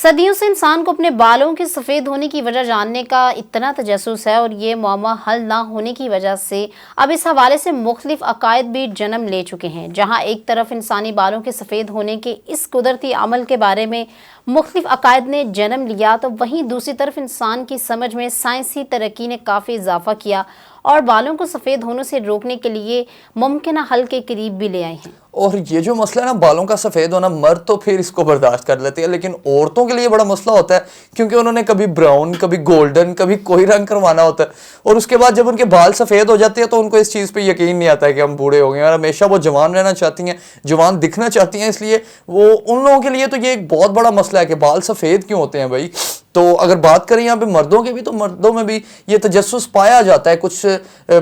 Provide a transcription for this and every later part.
صدیوں سے انسان کو اپنے بالوں کے سفید ہونے کی وجہ جاننے کا اتنا تجسس ہے اور یہ معمہ حل نہ ہونے کی وجہ سے اب اس حوالے سے مختلف عقائد بھی جنم لے چکے ہیں۔ جہاں ایک طرف انسانی بالوں کے سفید ہونے کے اس قدرتی عمل کے بارے میں مختلف عقائد نے جنم لیا، تو وہیں دوسری طرف انسان کی سمجھ میں سائنسی ترقی نے کافی اضافہ کیا اور بالوں کو سفید ہونے سے روکنے کے لیے ممکنہ حل کے قریب بھی لے آئے ہیں۔ اور یہ جو مسئلہ ہے نا بالوں کا سفید ہونا، مرد تو پھر اس کو برداشت کر لیتے ہیں، لیکن عورتوں کے لیے بڑا مسئلہ ہوتا ہے، کیونکہ انہوں نے کبھی براؤن، کبھی گولڈن، کبھی کوئی رنگ کروانا ہوتا ہے، اور اس کے بعد جب ان کے بال سفید ہو جاتے ہیں تو ان کو اس چیز پہ یقین نہیں آتا ہے کہ ہم بوڑھے ہو گئے ہیں، اور ہمیشہ وہ جوان رہنا چاہتی ہیں، جوان دکھنا چاہتی ہیں، اس لیے وہ ان لوگوں کے لیے تو یہ ایک بہت بڑا مسئلہ ہے کہ بال سفید کیوں ہوتے ہیں بھائی۔ تو اگر بات کریں یہاں پہ مردوں کی بھی، تو مردوں میں بھی یہ تجسس پایا جاتا ہے، کچھ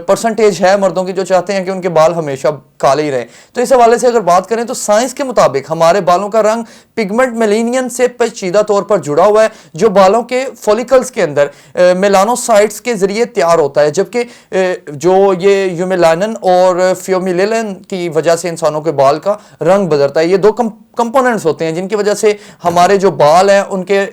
پرسنٹیج ہے مردوں کی جو چاہتے ہیں کہ ان کے بال ہمیشہ کالے ہی رہیں۔ تو اس حوالے سے اگر بات کریں تو سائنس کے مطابق ہمارے بالوں کا رنگ پگمنٹ میلینین سے پیچیدہ طور پر جڑا ہوا ہے، جو بالوں کے فولیکلز کے اندر میلانوسائٹس کے ذریعے تیار ہوتا ہے، جبکہ جو یہ یومیلانن اور فیومیلین کی وجہ سے انسانوں کے بال کا رنگ بدلتا ہے۔ یہ دو کمپوننٹس ہوتے ہیں جن کی وجہ سے ہمارے جو بال ہیں ان کے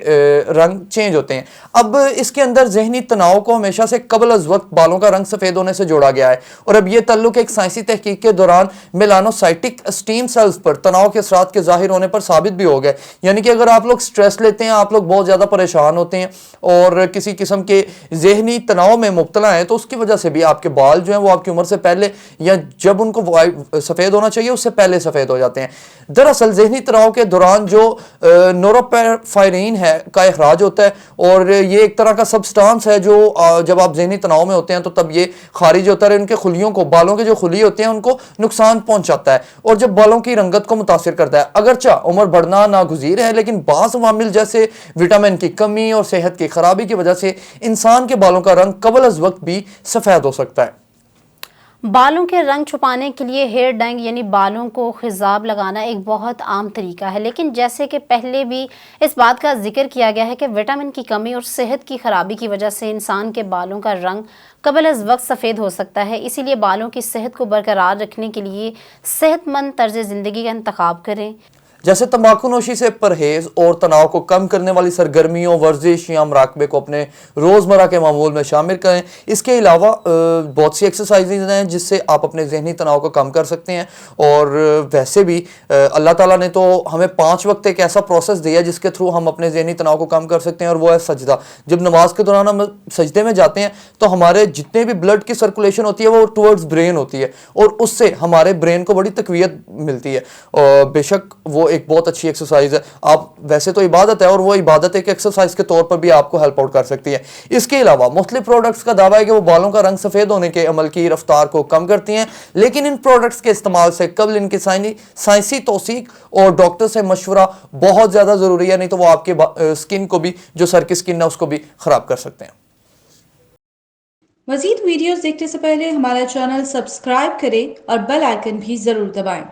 رنگ چینج ہوتے ہیں۔ اب اس کے اندر ذہنی تناؤ کو ہمیشہ سے قبل از وقت بالوں کا رنگ سفید ہونے سے جوڑا گیا ہے، اور اب یہ تعلق ایک سائنسی تحقیق کے دوران میلانوسائٹک اسٹیم سیلز پر تناؤ کے اثرات کے ظاہر ہونے پر ثابت بھی ہو گئے۔ یعنی کہ اگر آپ لوگ سٹریس لیتے ہیں، آپ لوگ بہت زیادہ پریشان ہوتے ہیں اور کسی قسم کے ذہنی تناؤ میں مبتلا ہیں، تو اس کی وجہ سے بھی آپ کے بال جو ہیں وہ آپ کی عمر سے پہلے، یا جب ان کو سفید ہونا چاہیے اس سے پہلے سفید ہو جاتے ہیں۔ دراصل ذہنی تناؤ کے دوران جو نوروپیرفائرین ہے کا اخراج ہوتا ہے، اور یہ ایک طرح کا سبسٹانس ہے جو جب آپ ذہنی تناؤ میں ہوتے ہیں تو تب یہ خارج ہوتا ہے، ان کے خلیوں کو، بالوں کے جو خلی ہوتے ہیں ان کو نقصان پہنچاتا ہے، اور جب بالوں کی رنگت کو متاثر کرتا ہے۔ اگرچہ عمر بڑھنا ناگزیر ہے، لیکن بعض عوامل جیسے وٹامن کی کمی اور صحت کی خرابی کی وجہ سے انسان کے بالوں کا رنگ قبل از وقت بھی سفید ہو سکتا ہے۔ بالوں کے رنگ چھپانے کے لیے ہیئر ڈائنگ یعنی بالوں کو خضاب لگانا ایک بہت عام طریقہ ہے، لیکن جیسے کہ پہلے بھی اس بات کا ذکر کیا گیا ہے کہ وٹامن کی کمی اور صحت کی خرابی کی وجہ سے انسان کے بالوں کا رنگ قبل از وقت سفید ہو سکتا ہے۔ اسی لیے بالوں کی صحت کو برقرار رکھنے کے لیے صحت مند طرز زندگی کا انتخاب کریں، جیسے تمباکو نوشی سے پرہیز اور تناؤ کو کم کرنے والی سرگرمیوں، ورزش یا مراقبے کو اپنے روزمرہ کے معمول میں شامل کریں۔ اس کے علاوہ بہت سی ایکسرسائزز ہیں جس سے آپ اپنے ذہنی تناؤ کو کم کر سکتے ہیں، اور ویسے بھی اللہ تعالیٰ نے تو ہمیں 5 وقت ایک ایسا پروسیس دیا جس کے تھرو ہم اپنے ذہنی تناؤ کو کم کر سکتے ہیں، اور وہ ہے سجدہ۔ جب نماز کے دوران ہم سجدے میں جاتے ہیں تو ہمارے جتنے بھی بلڈ کی سرکولیشن ہوتی ہے وہ ٹورڈز برین ہوتی ہے، اور اس سے ہمارے برین کو بڑی تقویت ملتی ہے، اور بے شک وہ ایک بہت اچھی ایکسرسائز ہے۔ آپ ویسے تو عبادت ہے، اور وہ عبادت ایک ایکسرسائز کے طور پر بھی آپ کو ہیلپ آؤٹ کر سکتی ہے۔ اس کے علاوہ مختلف پروڈکٹس کا دعویٰ ہے کہ وہ بالوں کا رنگ سفید ہونے کے عمل کی رفتار کو کم کرتی ہیں، لیکن ان پروڈکٹس کے استعمال سے قبل ان کی سائنسی توثیق اور ڈاکٹر سے مشورہ بہت زیادہ ضروری ہے، نہیں تو وہ آپ کے سکن کو بھی، جو سر کی سکن ہے اس کو بھی خراب کر سکتے ہیں۔ مزید ویڈیوز دیکھنے سے پہلے ہمارا چینل سبسکرائب کریں اور بیل آئیکن بھی ضرور دبائیں۔